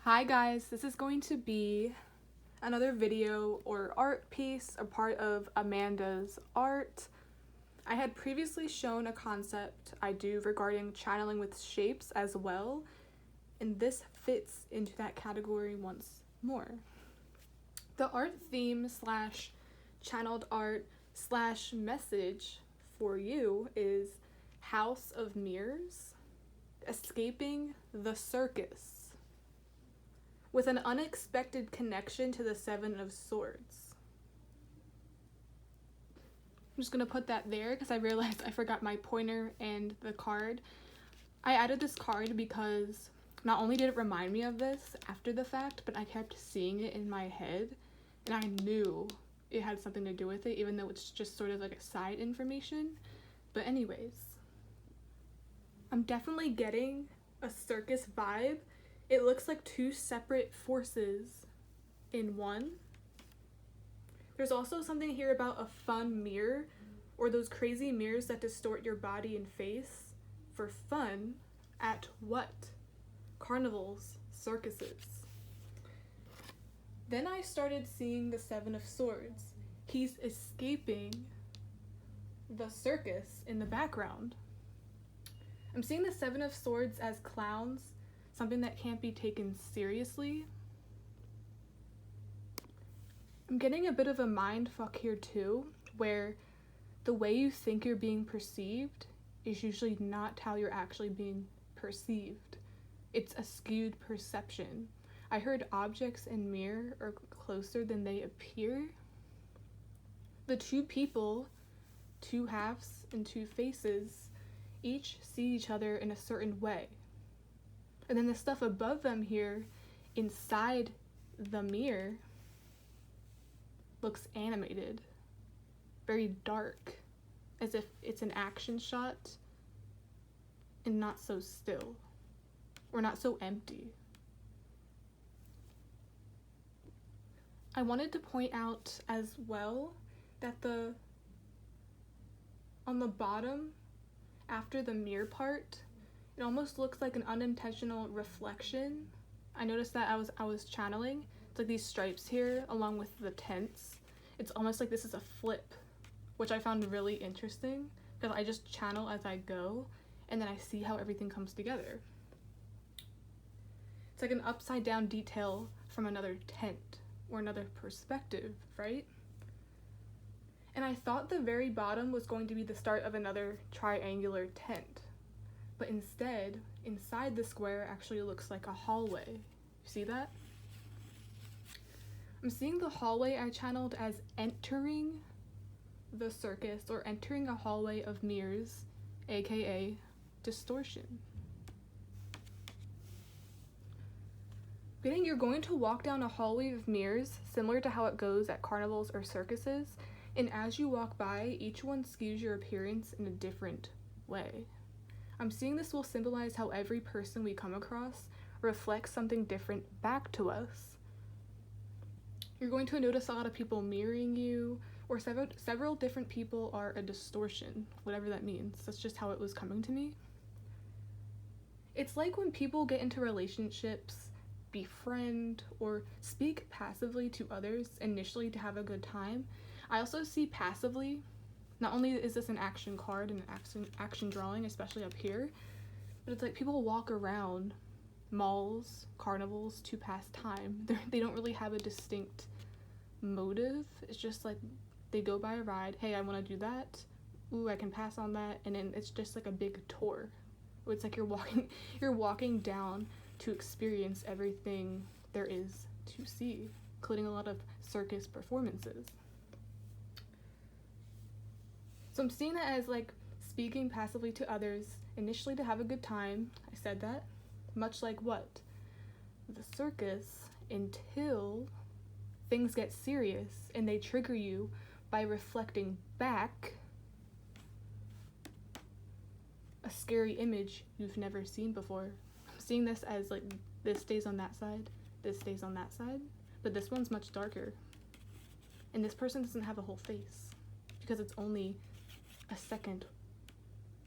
Hi guys, this is going to be another video or art piece, a part of Amanda's art. I had previously shown a concept I do regarding channeling with shapes as well, and this fits into that category once more. The art theme slash channeled art slash message for you is House of Mirrors, escaping the circus, with an unexpected connection to the Seven of Swords. I'm just gonna put that there because I realized I forgot my pointer and the card. I added this card because not only did it remind me of this after the fact, but I kept seeing it in my head and I knew it had something to do with it, even though it's just sort of like a side information. But anyways, I'm definitely getting a circus vibe. It looks like two separate forces in one. There's also something here about a fun mirror, or those crazy mirrors that distort your body and face for fun at what? Carnivals, circuses. Then I started seeing the Seven of Swords. He's escaping the circus in the background. I'm seeing the Seven of Swords as clowns, something that can't be taken seriously. I'm getting a bit of a mind fuck here too, where the way you think you're being perceived is usually not how you're actually being perceived. It's a skewed perception. I heard objects and mirror are closer than they appear. The two people, two halves and two faces, each see each other in a certain way. And then the stuff above them here, inside the mirror, looks animated, very dark, as if it's an action shot and not so still, or not so empty. I wanted to point out as well that on the bottom, after the mirror part, it almost looks like an unintentional reflection. I noticed that I was channeling. It's like these stripes here along with the tents. It's almost like this is a flip, which I found really interesting because I just channel as I go and then I see how everything comes together. It's like an upside down detail from another tent or another perspective, right? And I thought the very bottom was going to be the start of another triangular tent. But instead, inside the square actually looks like a hallway. You see that? I'm seeing the hallway I channeled as entering the circus, or entering a hallway of mirrors, aka distortion. Meaning you're going to walk down a hallway of mirrors, similar to how it goes at carnivals or circuses, and as you walk by, each one skews your appearance in a different way. I'm seeing this will symbolize how every person we come across reflects something different back to us. You're going to notice a lot of people mirroring you, or several different people are a distortion, whatever that means. That's just how it was coming to me. It's like when people get into relationships, befriend, or speak passively to others initially to have a good time. I also see passively. Not only is this an action card and an action drawing, especially up here, but it's like people walk around malls, carnivals to pass time. They don't really have a distinct motive. It's just like they go by a ride. Hey, I want to do that. Ooh, I can pass on that. And then it's just like a big tour. It's like you're walking down to experience everything there is to see, including a lot of circus performances. So I'm seeing that as like speaking passively to others, initially to have a good time. I said that. Much like what? The circus, until things get serious and they trigger you by reflecting back a scary image you've never seen before. I'm seeing this as like this stays on that side, this stays on that side, but this one's much darker. And this person doesn't have a whole face because it's only a second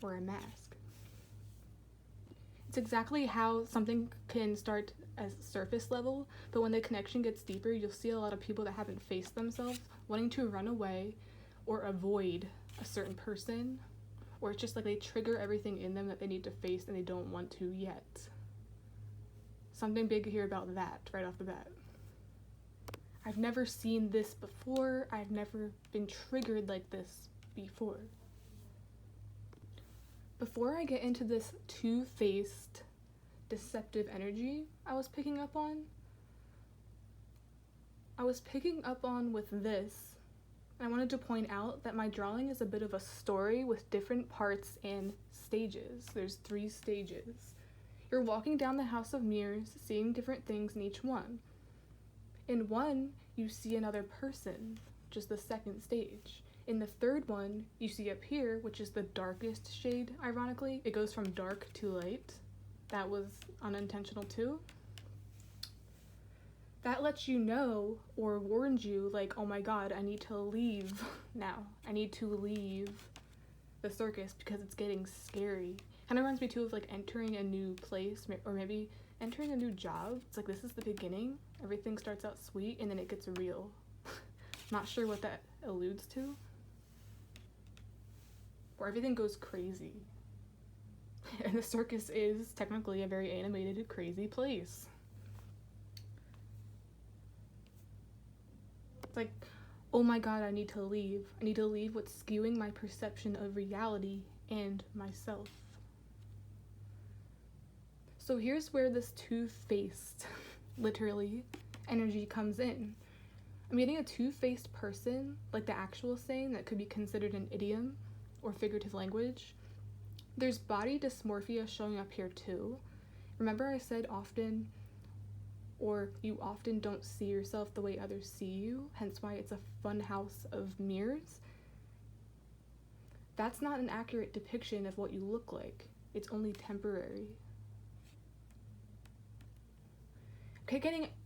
or a mask. It's exactly how something can start as surface level, but when the connection gets deeper, you'll see a lot of people that haven't faced themselves wanting to run away or avoid a certain person, or it's just like they trigger everything in them that they need to face and they don't want to yet. Something big here about that right off the bat. I've never seen this before. I've never been triggered like this before. Before I get into this two-faced, deceptive energy I was picking up on with this, and I wanted to point out that my drawing is a bit of a story with different parts and stages. There's 3 stages. You're walking down the House of Mirrors, seeing different things in each one. In one, you see another person, which is the second stage. In the third one, you see up here, which is the darkest shade, ironically. It goes from dark to light. That was unintentional too. That lets you know, or warns you, like, oh my god, I need to leave now. I need to leave the circus because it's getting scary. Kind of reminds me too of like entering a new place, or maybe entering a new job. It's like, this is the beginning. Everything starts out sweet and then it gets real. Not sure what that alludes to. Where everything goes crazy. And the circus is technically a very animated, crazy place. It's like, oh my god, I need to leave. I need to leave what's skewing my perception of reality and myself. So here's where this two-faced, literally, energy comes in. I'm getting a two-faced person, like the actual saying that could be considered an idiom or figurative language. There's body dysmorphia showing up here too. Remember I said often, or you often don't see yourself the way others see you, hence why it's a fun house of mirrors? That's not an accurate depiction of what you look like. It's only temporary.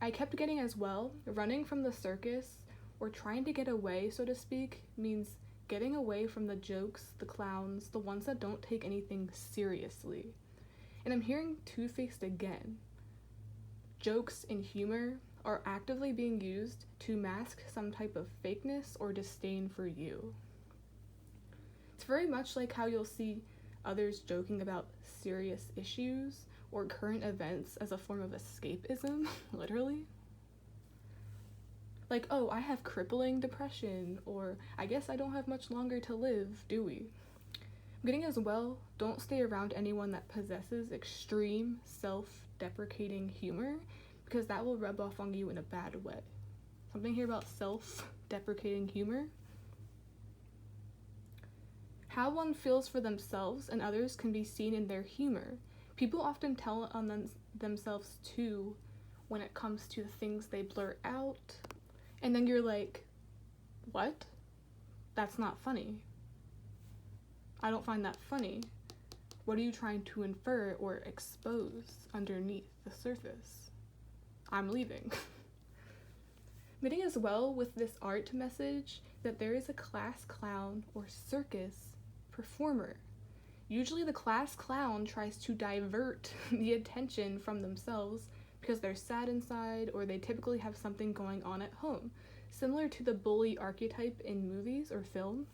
I kept getting as well, running from the circus, or trying to get away, so to speak, means getting away from the jokes, the clowns, the ones that don't take anything seriously. And I'm hearing two-faced again. Jokes and humor are actively being used to mask some type of fakeness or disdain for you. It's very much like how you'll see others joking about serious issues or current events as a form of escapism, literally. Like, oh, I have crippling depression, or I guess I don't have much longer to live, do we? I'm getting as well, don't stay around anyone that possesses extreme self-deprecating humor, because that will rub off on you in a bad way. Something here about self-deprecating humor. How one feels for themselves and others can be seen in their humor. People often tell on themselves too when it comes to the things they blurt out. And then you're like, what? That's not funny. I don't find that funny. What are you trying to infer or expose underneath the surface? I'm leaving. Meeting as well with this art message that there is a class clown or circus performer. Usually the class clown tries to divert the attention from themselves because they're sad inside, or they typically have something going on at home, similar to the bully archetype in movies or film.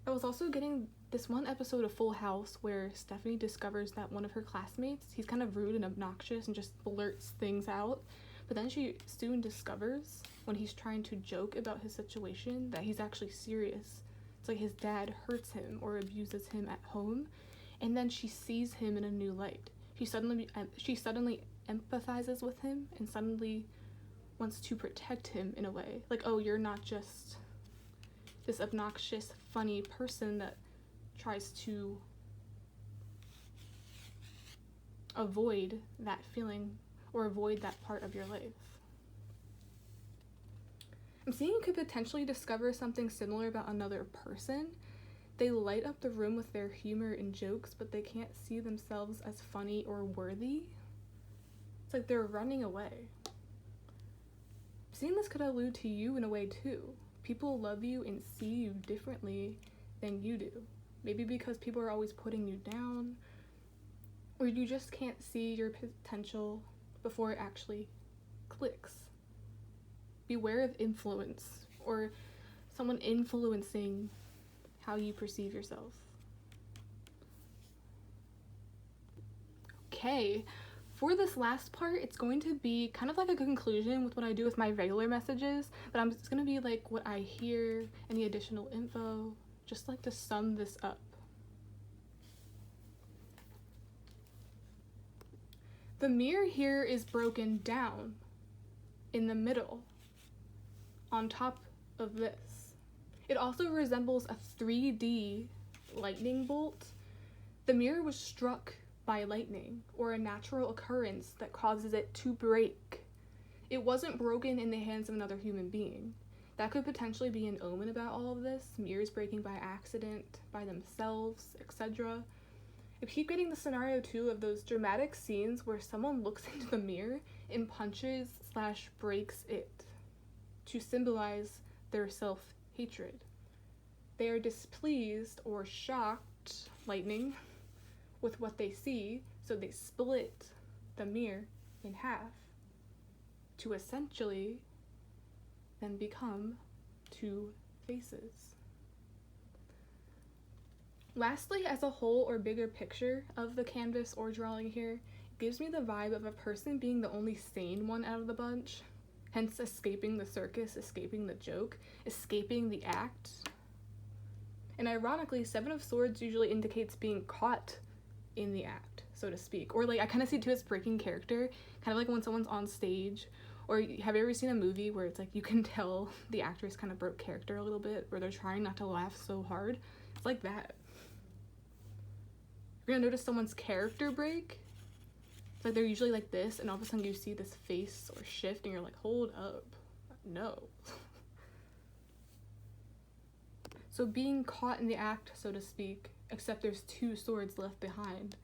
I was also getting this one episode of Full House where Stephanie discovers that one of her classmates, he's kind of rude and obnoxious and just blurts things out, but then she soon discovers, when he's trying to joke about his situation, that he's actually serious. It's like his dad hurts him or abuses him at home, and then she sees him in a new light. She suddenly empathizes with him and suddenly wants to protect him in a way. Like, oh, you're not just this obnoxious, funny person that tries to avoid that feeling or avoid that part of your life. I'm seeing you could potentially discover something similar about another person. They light up the room with their humor and jokes, but they can't see themselves as funny or worthy. It's like they're running away. Seeing this could allude to you in a way too. People love you and see you differently than you do. Maybe because people are always putting you down, or you just can't see your potential before it actually clicks. Beware of influence, or someone influencing how you perceive yourself. Okay, for this last part, it's going to be kind of like a conclusion with what I do with my regular messages, but it's going to be like what I hear, any additional info, just like to sum this up. The mirror here is broken down in the middle, on top of this. It also resembles a 3D lightning bolt. The mirror was struck by lightning, or a natural occurrence that causes it to break. It wasn't broken in the hands of another human being. That could potentially be an omen about all of this, mirrors breaking by accident, by themselves, etc. I keep getting the scenario too of those dramatic scenes where someone looks into the mirror and punches/breaks it to symbolize their self-hatred. They are displeased or shocked, lightning, with what they see, so they split the mirror in half to essentially then become two faces. Lastly, as a whole or bigger picture of the canvas or drawing here, it gives me the vibe of a person being the only sane one out of the bunch, hence escaping the circus, escaping the joke, escaping the act. And ironically, Seven of Swords usually indicates being caught in the act, so to speak. Or like, I kind of see it too as breaking character, kind of like when someone's on stage. Or have you ever seen a movie where it's like you can tell the actress kind of broke character a little bit, where they're trying not to laugh so hard? It's like that. You're gonna notice someone's character break. It's like they're usually like this, and all of a sudden you see this face or shift, and you're like, hold up, no. So being caught in the act, so to speak, except there's two swords left behind.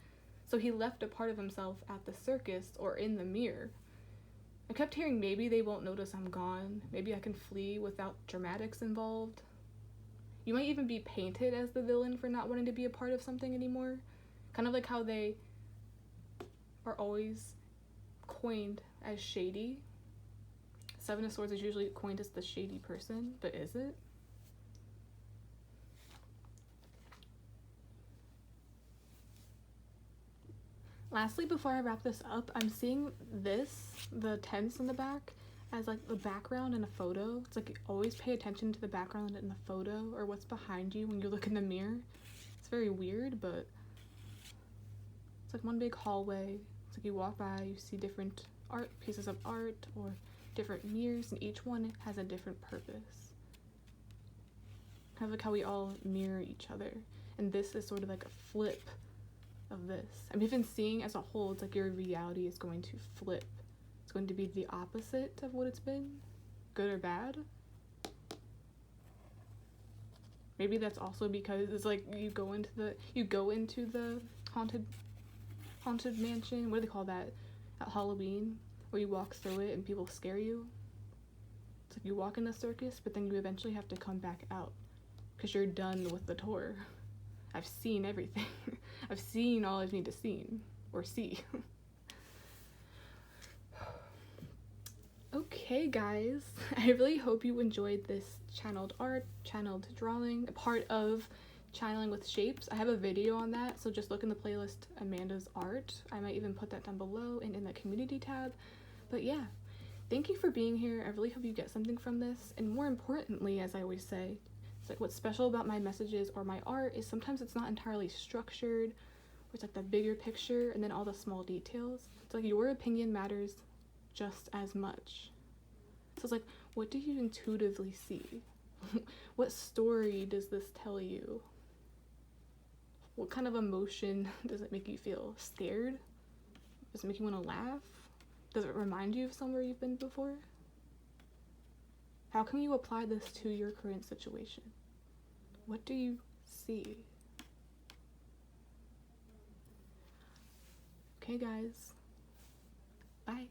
So he left a part of himself at the circus or in the mirror. I kept hearing maybe they won't notice I'm gone, maybe I can flee without dramatics involved. You might even be painted as the villain for not wanting to be a part of something anymore. Kind of like how they are always coined as shady. Seven of Swords is usually coined as the shady person, but is it? Lastly, before I wrap this up, I'm seeing this, the tents in the back, as like the background in a photo. It's like always pay attention to the background in the photo or what's behind you when you look in the mirror. It's very weird, but it's like one big hallway. It's like you walk by, you see different pieces of art or different mirrors, and each one has a different purpose. Kind of like how we all mirror each other. And this is sort of like a flip of this. I'm even seeing as a whole, it's like your reality is going to flip. It's going to be the opposite of what it's been, good or bad. Maybe that's also because it's like you go into the haunted mansion. What do they call that at Halloween, where you walk through it and people scare you? It's like you walk in the circus, but then you eventually have to come back out because you're done with the tour. I've seen everything. I've seen all I need to see or see. Okay, guys, I really hope you enjoyed this channeled art, channeled drawing, a part of channeling with shapes. I have a video on that, so just look in the playlist Amanda's art. I might even put that down below and in the community tab. But yeah, thank you for being here. I really hope you get something from this, and more importantly, as I always say, it's like what's special about my messages or my art is sometimes it's not entirely structured, or it's like the bigger picture and then all the small details. It's like your opinion matters just as much. So it's like, what do you intuitively see? What story does this tell you? What kind of emotion does it make you feel? Scared? Does it make you want to laugh? Does it remind you of somewhere you've been before? How can you apply this to your current situation? What do you see? Okay, guys. Bye.